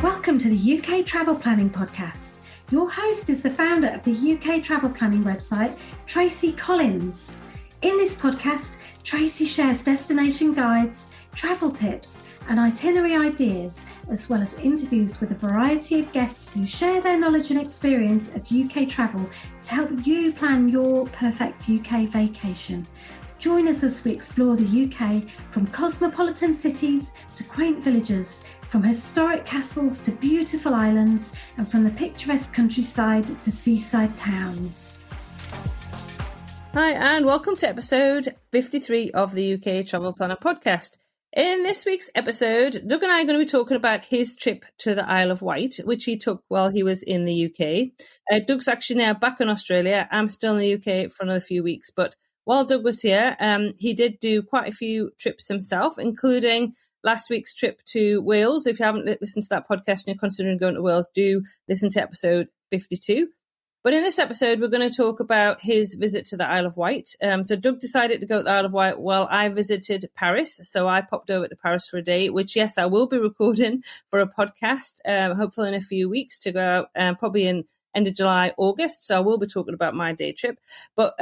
Welcome to the UK Travel Planning Podcast. Your host is the founder of the UK Travel Planning website, Tracy Collins. In this podcast, Tracy shares destination guides, travel tips, and itinerary ideas, as well as interviews with a variety of guests who share their knowledge and experience of UK travel to help you plan your perfect UK vacation. Join us as we explore the UK from cosmopolitan cities to quaint villages, from historic castles to beautiful islands, and from the picturesque countryside to seaside towns. Hi, and welcome to episode 53 of the UK Travel Planner podcast. In this week's episode, Doug and I are going to be talking about his trip to the Isle of Wight, which he took while he was in the UK. Doug's actually now back in Australia. I'm still in the UK for another few weeks, but while Doug was here, he did do quite a few trips himself, including last week's trip to Wales. If you haven't listened to that podcast and you're considering going to Wales, do listen to episode 52. But in this episode, we're going to talk about his visit to the Isle of Wight. So Doug decided to go to the Isle of Wight while I visited Paris. So I popped over to Paris for a day, which, yes, I will be recording for a podcast, hopefully in a few weeks to go out, probably in end of July, August. So I will be talking about my day trip. But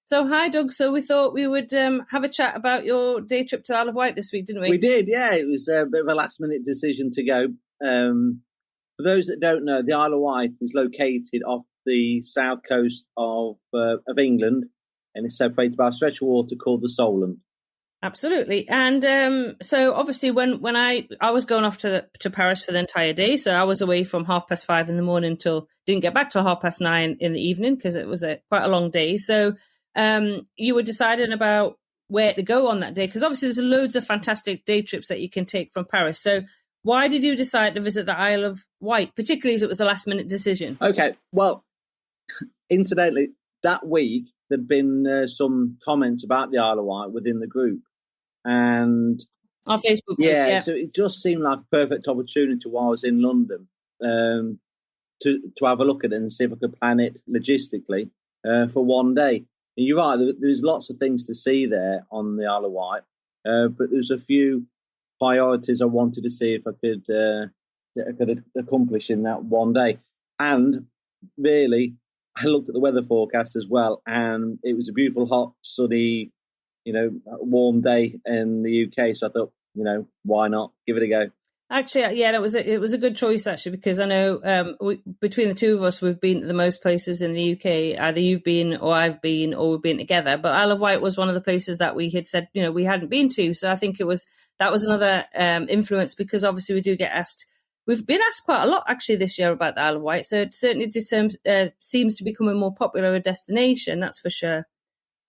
so hi, Doug. So we thought we would have a chat about your day trip to the Isle of Wight this week, didn't we? We did, yeah. It was a bit of a last-minute decision to go. For those that don't know, the Isle of Wight is located off the south coast of England, and it's separated by a stretch of water called the Solent. Absolutely. And so obviously when I was going off to Paris for the entire day, so I was away from 5:30 in the morning till didn't get back till 9:30 in the evening because it was quite a long day. So you were deciding about where to go on that day, because obviously there's loads of fantastic day trips that you can take from Paris. So why did you decide to visit the Isle of Wight, particularly as it was a last-minute decision? Okay, well, incidentally, that week there'd been some comments about the Isle of Wight within the group. And our Facebook group, yeah, so it just seemed like a perfect opportunity while I was in London to have a look at it and see if I could plan it logistically for one day. And you're right, there's lots of things to see there on the Isle of Wight, but there's a few priorities I wanted to see if I could accomplish in that one day. And really, I looked at the weather forecast as well, and it was a beautiful, hot, sunny, warm day in the UK. So I thought, why not give it a go? Actually, yeah, it was a good choice, actually, because I know between the two of us, we've been to the most places in the UK. Either you've been or I've been or we've been together. But Isle of Wight was one of the places that we had said, we hadn't been to. So I think that was another influence, because obviously we do get asked. We've been asked quite a lot, actually, this year about the Isle of Wight. So it certainly seems to become a more popular destination, that's for sure.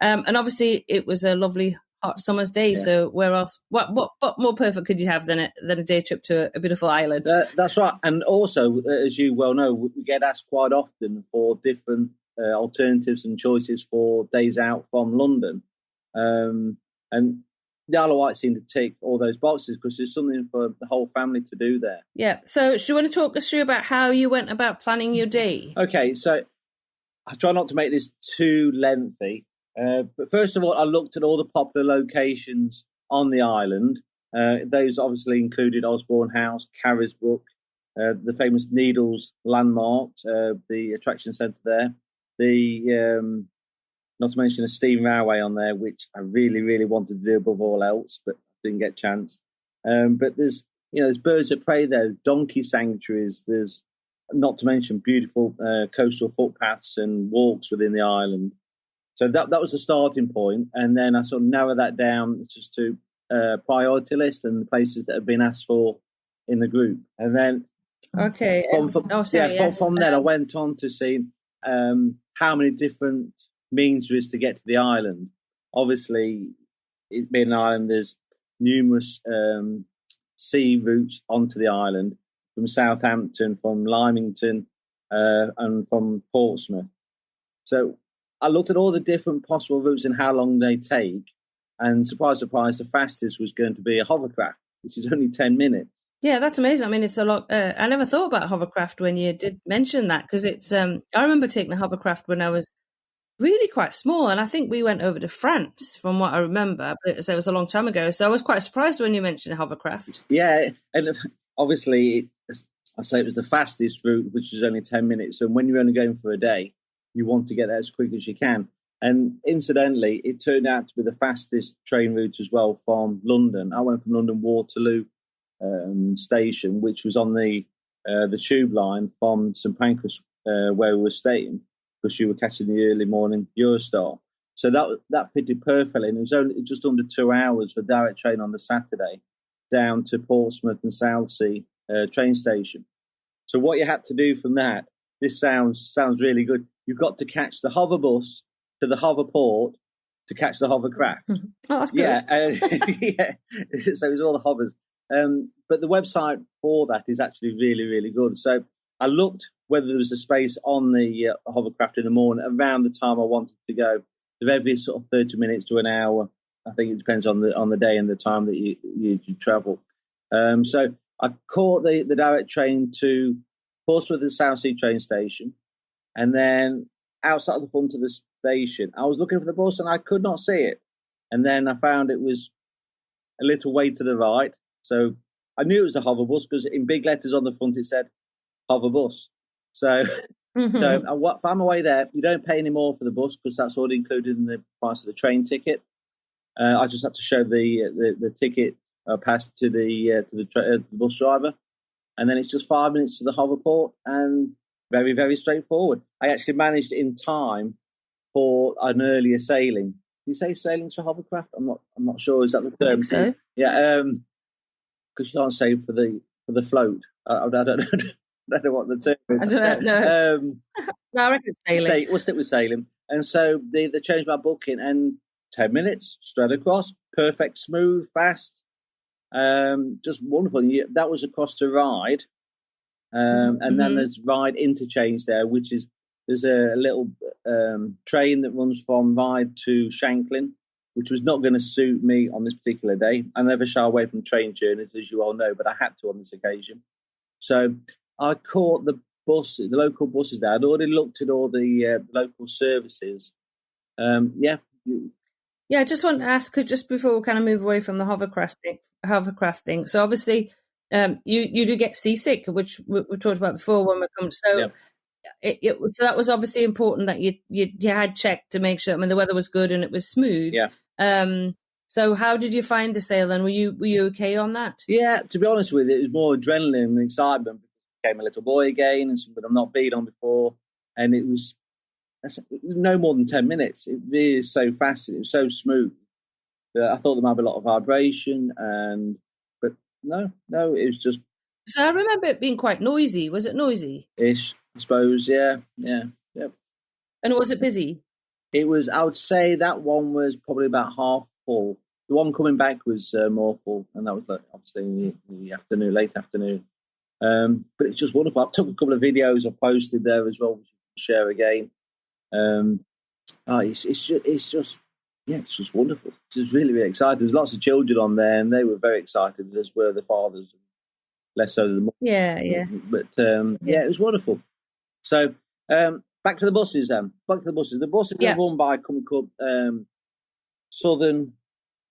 And obviously it was a lovely hot summer's day. Yeah. So where else? What more perfect could you have than a day trip to a beautiful island? That's right. And also, as you well know, we get asked quite often for different alternatives and choices for days out from London. And the Isle of Wight seemed to tick all those boxes because there's something for the whole family to do there. Yeah. So do you want to talk us through about how you went about planning your day? Okay. So I try not to make this too lengthy. But first of all, I looked at all the popular locations on the island. Those obviously included Osborne House, Carrisbrooke, the famous Needles landmarks, the attraction centre there, not to mention a steam railway on there, which I really, really wanted to do above all else, but didn't get a chance. But there's birds of prey there, donkey sanctuaries. There's not to mention beautiful coastal footpaths and walks within the island. So that was the starting point, and then I sort of narrowed that down just to priority list and the places that have been asked for in the group. And then from there I went on to see how many different means there is to get to the island. Obviously, it being an island, there's numerous sea routes onto the island from Southampton, from Lymington, and from Portsmouth. So I looked at all the different possible routes and how long they take, and surprise, surprise, the fastest was going to be a hovercraft, which is only 10 minutes. Yeah, that's amazing. I mean, it's a lot. I never thought about hovercraft when you did mention that, because it's. I remember taking a hovercraft when I was really quite small, and I think we went over to France, from what I remember, but it was a long time ago. So I was quite surprised when you mentioned hovercraft. Yeah, and obviously I say it was the fastest route, which is only 10 minutes. And when you're only going for a day, you want to get there as quick as you can. And incidentally, it turned out to be the fastest train route as well from London. I went from London Waterloo station, which was on the tube line from St Pancras, where we were staying, because you were catching the early morning Eurostar. So that fitted perfectly. And it was only just under 2 hours for a direct train on the Saturday down to Portsmouth and Southsea train station. So what you had to do from that, this sounds really good. You've got to catch the hover bus to the hover port to catch the hovercraft. Oh, that's good. Yeah, so it was all the hovers. But the website for that is actually really, really good. So I looked whether there was a space on the hovercraft in the morning around the time I wanted to go. So every sort of 30 minutes to an hour. I think it depends on the day and the time that you travel. So I caught the direct train to Portsmouth and Southsea train station, and then outside the front of the station, I was looking for the bus and I could not see it. And then I found it was a little way to the right. So I knew it was the hover bus because in big letters on the front it said hover bus. So, so I found my way there. You don't pay any more for the bus because that's already included in the price of the train ticket. I just had to show the ticket pass to the bus driver, and then it's just 5 minutes to the hoverport, and very, very straightforward. I actually managed in time for an earlier sailing. Do you say sailing to hovercraft? I'm not sure. Is that the term? I think so. Yeah, because you can't say for the float. I don't know. I don't know what the term is. I don't know. No, I reckon sailing. We'll stick with sailing. And so they changed my booking, and 10 minutes straight across, perfect, smooth, fast, just wonderful. And that was across to Ryde, and then there's Ryde interchange there, which is there's a little train that runs from Ryde to Shanklin, which was not going to suit me on this particular day. I never shy away from train journeys, as you all know, but I had to on this occasion. So I caught the local buses there. I'd already looked at all the local services. Yeah, I just want to ask, just before we kind of move away from the hovercraft thing. So obviously, you do get seasick, which we talked about before when we come. So, so that was obviously important that you had checked to make sure. I mean, the weather was good and it was smooth. Yeah. So how did you find the sail? And were you okay on that? Yeah, to be honest with you, it was more adrenaline and excitement. I became a little boy again, and something I've not been on before, and it was. That's no more than 10 minutes. It really is so fast. It was so smooth. I thought there might be a lot of vibration, but no, it was just. So I remember it being quite noisy. Was it noisy? Ish, I suppose. Yeah. And was it busy? It was. I would say that one was probably about half full. The one coming back was more full, and that was obviously in the afternoon, late afternoon. But it's just wonderful. I took a couple of videos I posted there as well, which you can share again. It's just wonderful. It's just really, really exciting. There's lots of children on there, and they were very excited, as were the fathers, less so than the mothers. Yeah. But it was wonderful. So back to the buses. The buses are run by a company called Southern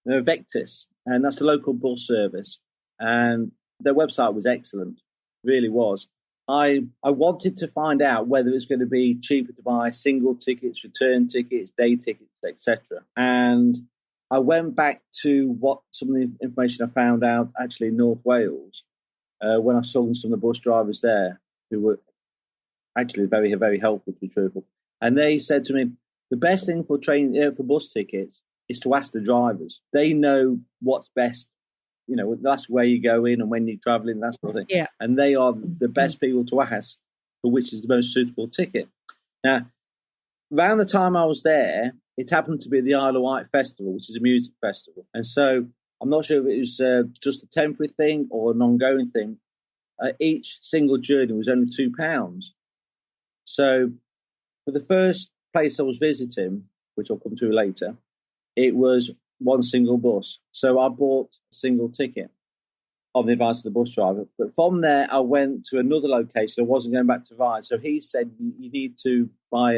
Vectis, and that's the local bus service. And their website was excellent, really was. I wanted to find out whether it's going to be cheaper to buy single tickets, return tickets, day tickets, etc. And I went back to what some of the information I found out actually in North Wales when I saw some of the bus drivers there, who were actually very, very helpful, to be truthful. And they said to me, the best thing for bus tickets is to ask the drivers. They know what's best. You know, that's where you go in and when you're travelling, that sort of thing. Yeah. And they are the best people to ask for which is the most suitable ticket. Now, around the time I was there, it happened to be the Isle of Wight festival, which is a music festival. And so I'm not sure if it was just a temporary thing or an ongoing thing. Each single journey was only £2. So for the first place I was visiting, which I'll come to later, it was one single bus. So I bought a single ticket on the advice of the bus driver. But from there, I went to another location. I wasn't going back to Ryde. So he said you need to buy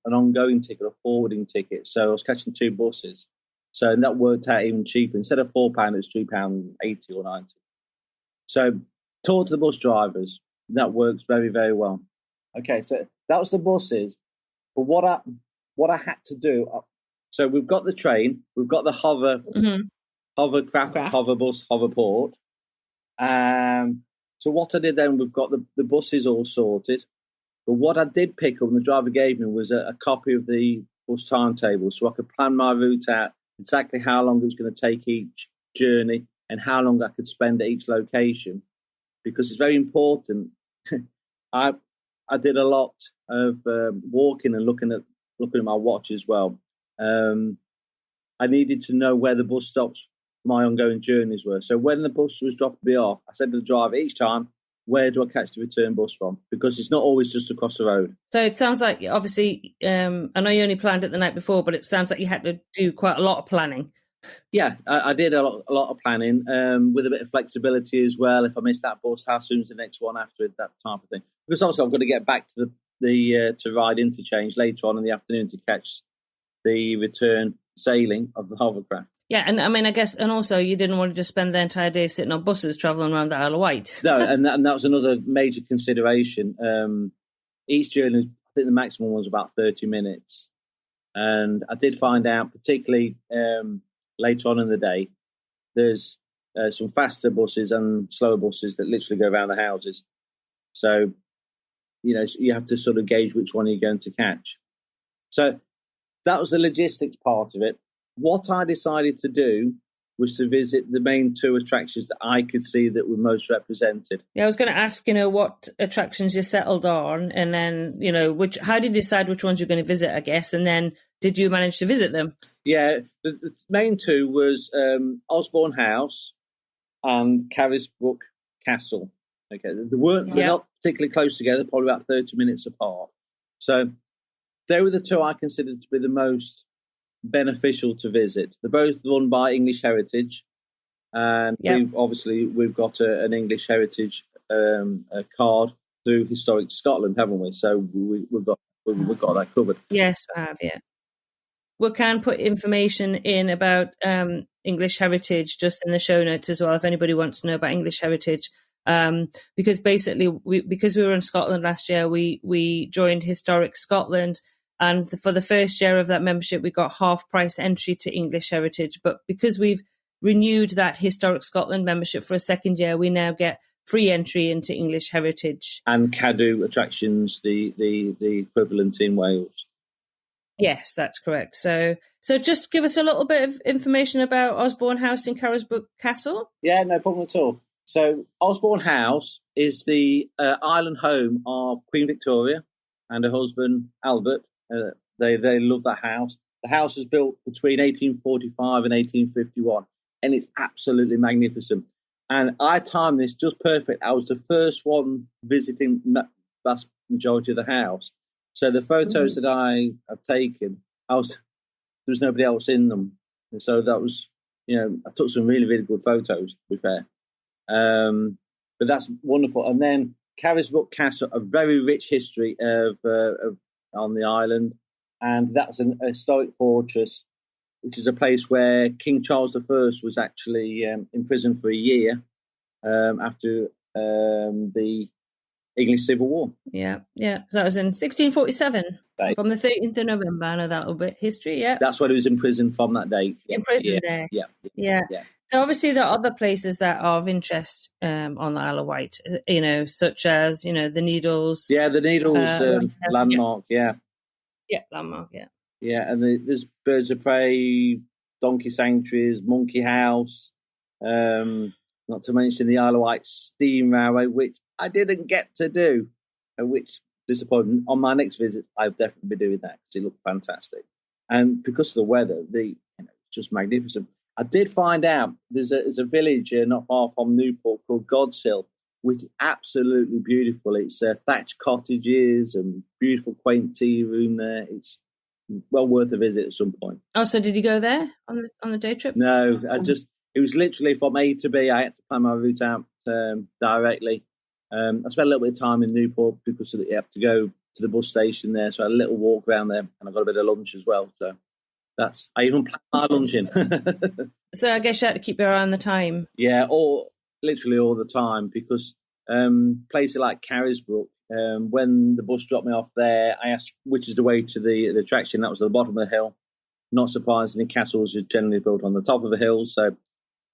an ongoing ticket, a forwarding ticket. So I was catching two buses. So and that worked out even cheaper. Instead of £4, it was £3.80 or £90. So talked to the bus drivers. that works very, very well. Okay, so that was the buses. But what I had to do, so we've got the train, we've got the hovercraft, hoverbus, hoverport. So what I did then, we've got the buses all sorted. But what I did pick up, and the driver gave me, was a copy of the bus timetable, so I could plan my route out, exactly how long it was going to take each journey and how long I could spend at each location, because it's very important. I did a lot of walking and looking at my watch as well. I needed to know where the bus stops my ongoing journeys were. So when the bus was dropping me off, I said to the driver each time, where do I catch the return bus from? Because it's not always just across the road. So it sounds like, obviously, I know you only planned it the night before, but it sounds like you had to do quite a lot of planning. Yeah, I did a lot of planning, with a bit of flexibility as well. If I missed that bus, how soon's the next one after it, that type of thing. Because also I've got to get back to to Ryde interchange later on in the afternoon to catch the return sailing of the hovercraft. Yeah, and I mean, I guess, and also you didn't want to just spend the entire day sitting on buses travelling around the Isle of Wight. No, and that was another major consideration. Each journey, I think the maximum was about 30 minutes. And I did find out, particularly later on in the day, there's some faster buses and slower buses that literally go around the houses. So, you have to sort of gauge which one you're going to catch. So that was the logistics part of it. What I decided to do was to visit the main two attractions that I could see that were most represented. Yeah, I was going to ask, what attractions you settled on, and then, how did you decide which ones you're going to visit, I guess, and then did you manage to visit them? Yeah, the main two was Osborne House and Carrisbrooke Castle. Okay, they're not particularly close together, probably about 30 minutes apart. So they were the two I considered to be the most beneficial to visit. They're both run by English Heritage, and we've got an English Heritage card through Historic Scotland, haven't we? So we've got that covered. Yes, I have. Yeah, we can put information in about English Heritage just in the show notes as well, if anybody wants to know about English Heritage. Because basically, because we were in Scotland last year, we joined Historic Scotland. And for the first year of that membership, we got half price entry to English Heritage. But because we've renewed that Historic Scotland membership for a second year, we now get free entry into English Heritage. And Cadw attractions, the equivalent in Wales. Yes, that's correct. So just give us a little bit of information about Osborne House in Carrisbrooke Castle. Yeah, no problem at all. So Osborne House is the island home of Queen Victoria and her husband, Albert. They love that house. The house was built between 1845 and 1851, and it's absolutely magnificent. And I timed this just perfect. I was the first one visiting the vast majority of the house. So the photos that I have taken, there was nobody else in them. And so that was, I took some really, really good photos, to be fair. But that's wonderful. And then Carrisbrooke Castle, a very rich history of on the island, and that's a historic fortress, which is a place where King Charles I was actually imprisoned for a year after the English Civil War. Yeah. So that was in 1647, from the 13th of November. I know that little bit history. Yeah, that's when he was imprisoned from that date. Imprisoned there. Yeah. So obviously there are other places that are of interest on the Isle of Wight, such as, the Needles. Yeah, the Needles landmark, Yeah, landmark, yeah. Yeah, and there's birds of prey, donkey sanctuaries, monkey house, not to mention the Isle of Wight steam railway, which I didn't get to do, which disappointing. On my next visit, I'll definitely be doing that because it looked fantastic. And because of the weather, it's just magnificent. I did find out there's a village not far from Newport called Godshill, which is absolutely beautiful. It's thatched cottages and beautiful quaint tea room there. It's well worth a visit at some point. Oh, so did you go there on the day trip? No, it was literally from A to B. I had to plan my route out directly. I spent a little bit of time in Newport because you have to go to the bus station there. So I had a little walk around there, and I got a bit of lunch as well. So I even planned my lunch in. So I guess you had to keep your eye on the time. Yeah, or literally all the time, because places like Carrisbrooke. When the bus dropped me off there, I asked which is the way to the attraction. That was at the bottom of the hill. Not surprisingly, castles are generally built on the top of a hill, so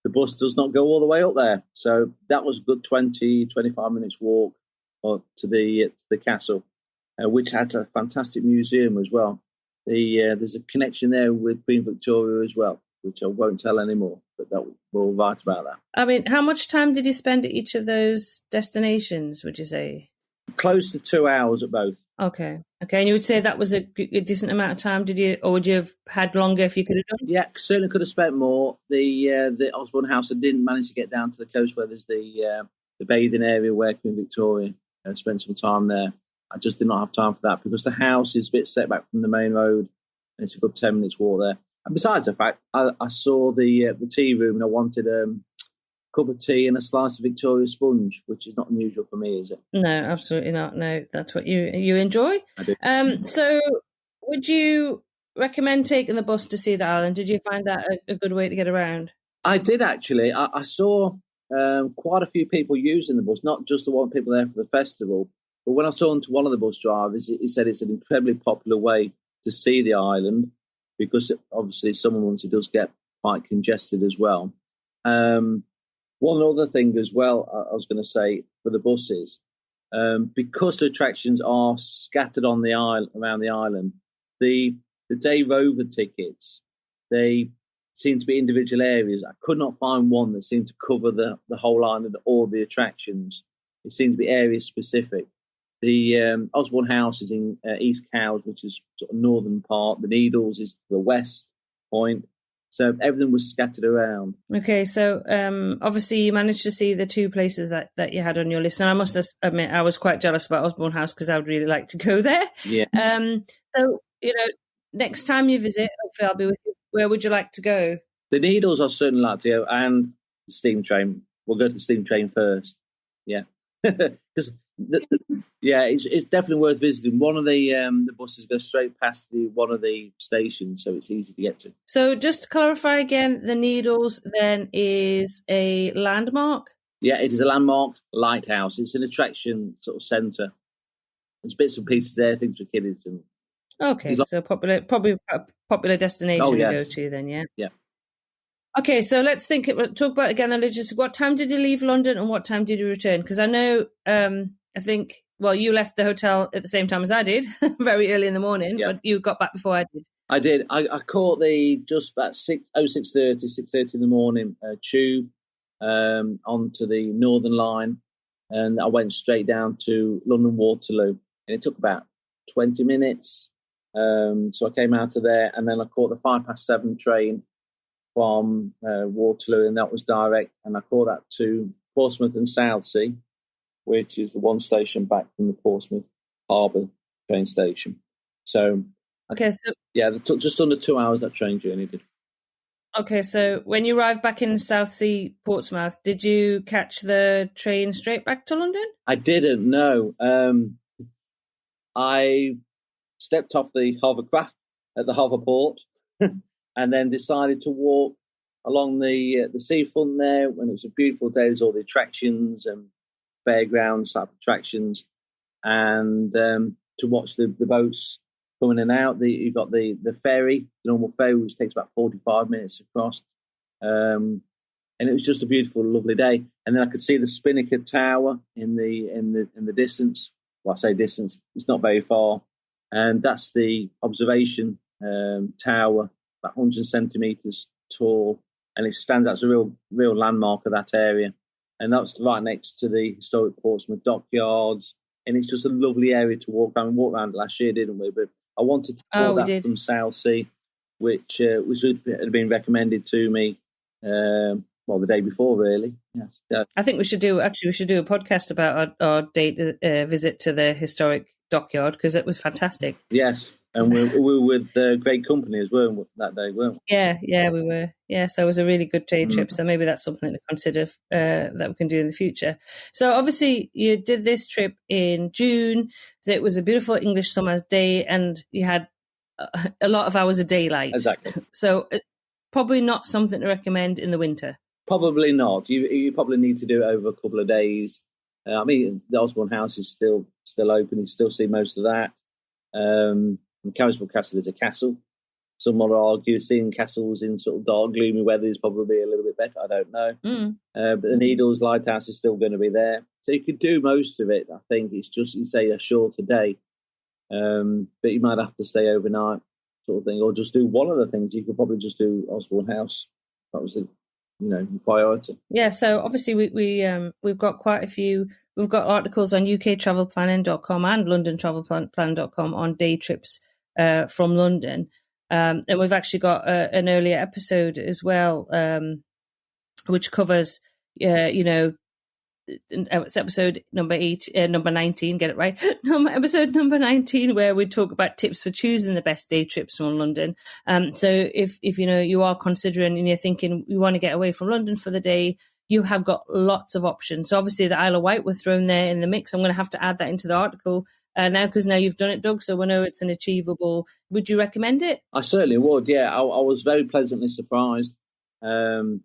the bus does not go all the way up there. So that was a good 20, 25 minutes walk to the castle, which has a fantastic museum as well. There's a connection there with Queen Victoria as well, which I won't tell anymore, but we'll write about that. I mean, how much time did you spend at each of those destinations, would you say? Close to 2 hours at both. Okay. And you would say that was a decent amount of time, or would you have had longer if you could have done? Yeah, certainly could have spent more. The Osborne house, I didn't manage to get down to the coast where there's the bathing area where Queen Victoria spent some time there. I just did not have time for that because the house is a bit set back from the main road and it's a good 10 minutes walk there. And besides the fact, I saw the tea room and I wanted a cup of tea and a slice of Victoria sponge, which is not unusual for me, is it? No, absolutely not. No, that's what you enjoy. I do. So would you recommend taking the bus to see the island? Did you find that a good way to get around? I did, actually. I saw quite a few people using the bus, not just the one people there for the festival, but when I was talking to one of the bus drivers, he said it's an incredibly popular way to see the island because obviously some months it does get quite congested as well. One other thing as well, I was going to say for the buses, because the attractions are scattered on the island, around the island, the day rover tickets, they seem to be individual areas. I could not find one that seemed to cover the whole island or the attractions. It seemed to be area specific. The Osborne House is in East Cowes, which is sort of northern part. The Needles is the west point. So everything was scattered around. Okay, so obviously you managed to see the two places that you had on your list. And I must admit, I was quite jealous about Osborne House because I would really like to go there. Yes. So, next time you visit, hopefully I'll be with you. Where would you like to go? The Needles I'd certainly like to go, and the steam train. We'll go to the steam train first. Yeah. Because it's definitely worth visiting. One of the buses goes straight past one of the stations, so it's easy to get to. So just to clarify again, the Needles then is a landmark? Yeah, it is a landmark lighthouse. It's an attraction sort of centre. There's bits and pieces there, things for kids. Okay, so probably a popular destination to go to then, yeah? Yeah. Okay, so let's talk about again the logistics. What time did you leave London and what time did you return? Because I know, you left the hotel at the same time as I did, very early in the morning, but you got back before I did. I did. I caught just about 6:30 in the morning tube onto the Northern Line, and I went straight down to London Waterloo, and it took about 20 minutes. So I came out of there, and then I caught the 7:05 train from Waterloo, and that was direct, and I caught that to Portsmouth and Southsea, which is the one station back from the Portsmouth Harbour train station. So it took just under 2 hours, that train journey did. Okay, so when you arrived back in Southsea, Portsmouth, did you catch the train straight back to London? I didn't, no. I stepped off the hovercraft at the hoverport and then decided to walk along the seafront there when it was a beautiful day. There's all the attractions and fairgrounds type attractions, and to watch the boats coming in and out. You've got the ferry, the normal ferry, which takes about 45 minutes across, and it was just a beautiful, lovely day. And then I could see the Spinnaker Tower in the distance. Well, I say distance; it's not very far, and that's the observation tower, about 100 centimetres tall, and it stands out as a real landmark of that area. And that's right next to the historic Portsmouth dockyards, and it's just a lovely area to walk around. We walked around it last year, didn't we? But I wanted to call that from Southsea, which had been recommended to me, the day before, really. Yes. I think we should do a podcast about our date visit to the historic dockyard, because it was fantastic. Yes. And we were with great company as well that day, weren't we? Yeah, we were. Yeah, so it was a really good day trip. So maybe that's something to consider that we can do in the future. So obviously you did this trip in June. So it was a beautiful English summer day, and you had a lot of hours of daylight. Exactly. So probably not something to recommend in the winter. Probably not. You probably need to do it over a couple of days. I mean, the Osborne House is still open. You still see most of that. In Carrisbrooke Castle, there's a castle. Some might argue seeing castles in sort of dark, gloomy weather is probably a little bit better. I don't know. But the Needles Lighthouse is still going to be there. So you could do most of it. I think it's just, you say, a shorter day. But you might have to stay overnight, sort of thing, or just do one of the things. You could probably just do Osborne House. That was the priority. Yeah, so obviously we've got quite a few. We've got articles on uktravelplanning.com and londontravelplanning.com on day trips from London. And we've actually got an earlier episode as well, which covers, it's episode number 19, get it right. Episode number 19, where we talk about tips for choosing the best day trips from London. So if you are considering and you're thinking you want to get away from London for the day, you have got lots of options. So obviously the Isle of Wight were thrown there in the mix. I'm going to have to add that into the article now, because now you've done it, Doug, so we know it's an achievable. Would you recommend it? I certainly would, yeah. I was very pleasantly surprised. The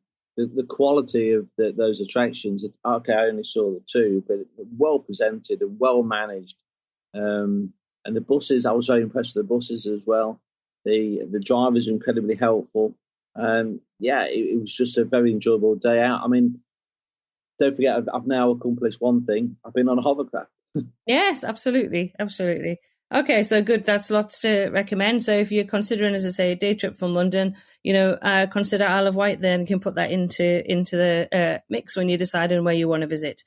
quality of those attractions, okay, I only saw the two, but well presented and well managed. And the buses, I was very impressed with the buses as well. The drivers are incredibly helpful. It was just a very enjoyable day out. I mean, don't forget, I've now accomplished one thing. I've been on a hovercraft. Yes, absolutely. Okay, so good. That's lots to recommend. So if you're considering, as I say, a day trip from London, consider Isle of Wight. Then you can put that into the mix when you're deciding where you want to visit.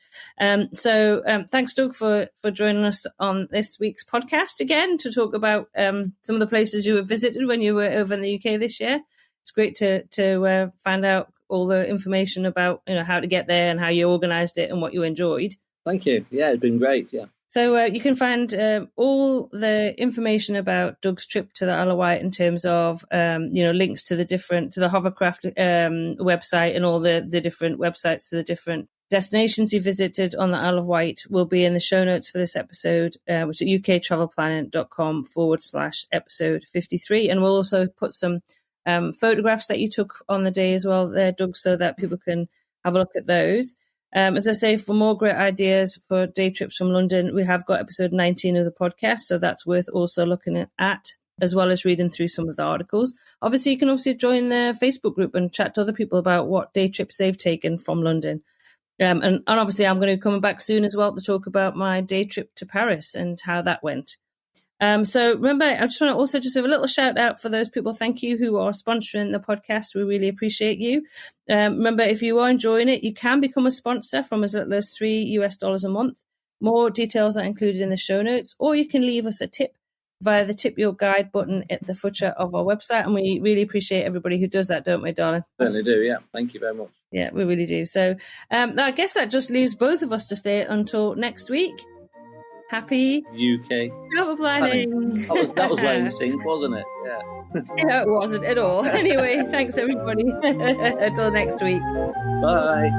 So thanks, Doug, for joining us on this week's podcast again to talk about some of the places you have visited when you were over in the UK this year. It's great to find out all the information about how to get there and how you organised it and what you enjoyed. Thank you. Yeah, it's been great. Yeah. So you can find all the information about Doug's trip to the Isle of Wight in terms of links to the hovercraft website and all the different websites to the different destinations he visited on the Isle of Wight will be in the show notes for this episode, which is uktravelplanning.com/episode 53. And we'll also put some photographs that you took on the day as well there, Doug, so that people can have a look at those. As I say, for more great ideas for day trips from London, we have got episode 19 of the podcast, so that's worth also looking at, as well as reading through some of the articles. Obviously, you can also join the Facebook group and chat to other people about what day trips they've taken from London. And obviously, I'm going to be coming back soon as well to talk about my day trip to Paris and how that went. So remember, I just want to also just have a little shout out for those people. Thank you who are sponsoring the podcast. We really appreciate you. Remember, if you are enjoying it, you can become a sponsor from as little as $3 a month. More details are included in the show notes, or you can leave us a tip via the tip your guide button at the footer of our website. And we really appreciate everybody who does that, don't we, darling? Certainly do. Yeah. Thank you very much. Yeah, we really do. So I guess that just leaves both of us to stay until next week. Happy UK travel planning. That was right in sync, wasn't it? Yeah. No, it wasn't at all. Anyway, thanks everybody. Until next week. Bye.